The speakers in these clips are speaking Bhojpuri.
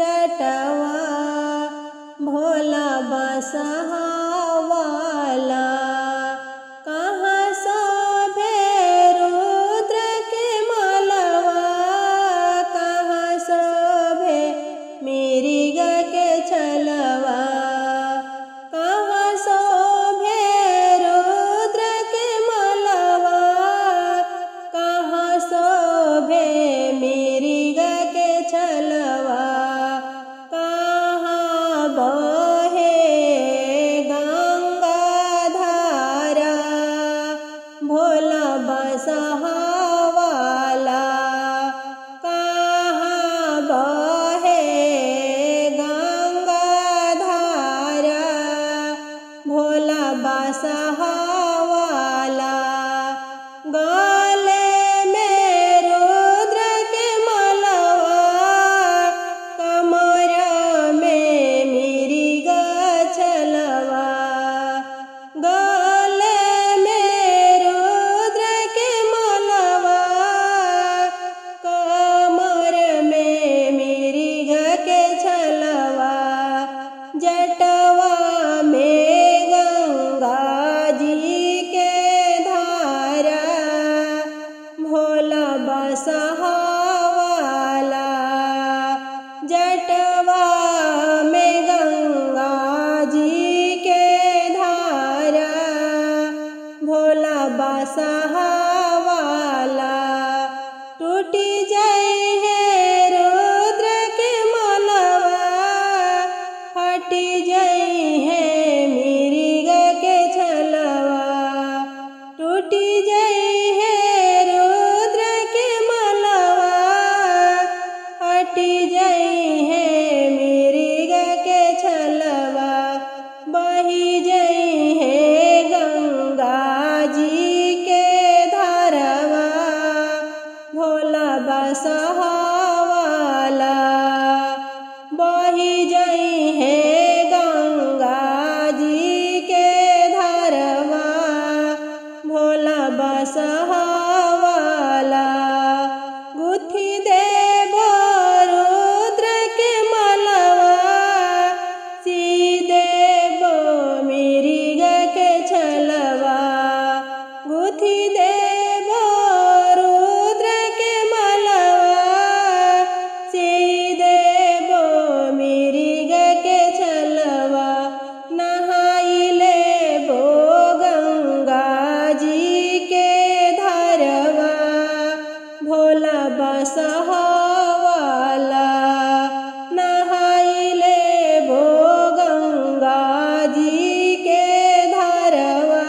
जटवा भोला बसहावाला। कहाँ शोभे रुद्र के मालवा, कहाँ शोभे मृग के छलवा। कहाँ शोभे रुद्र के मालवा, कहाँ शोभे मृग के छलवा। कहाँ बहे गंगा धारा भोला बसहावाला। कहाँ बहे गंगा धारा भोला बसहावाला। गले में रुद्र के मालवा, कमर में मृग छलवा। गले में रुद्र के मालवा, कमर में मृग के छलवा। जटवा में गंगा जी के धारा भोला बसहावाला। जटवा में गंगा जी के धारा भोला बसहावाला। टूटी जाई है रुद्र के मालवा, हटी जाई है मृग के छलवा। टूटी जाई है रुद्र के मालवा, हटी जाई है मृग के छलवा। बही जाई है गंगा जी के धारवा भोला बसहावाला। बही जाई है गंगा जी के धारवा भोला बसहावाला। गुथी देबो रुद्र के मालवा, सी देबो मृग के छलवा। गुथी देबो रुद्र के मालवा, सी देबो मृग के छलवा। नहाई लेबो गंगा जी के धारवा भोला बसहावाला। नहाई लेबो गंगा जी के धारवा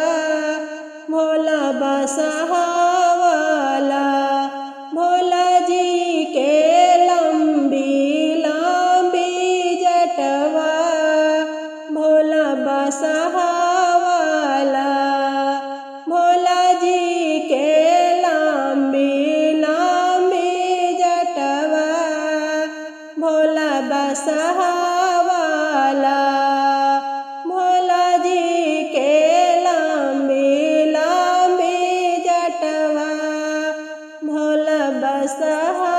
भोला बसहावाला। भोला जी के लंबी लंबी जटवा भोला बसहावाला। भोला जी के लंबी लंबी जटवा भोला बसहावाला। भोला जी के लंबी लंबी जटवा भोला बसहा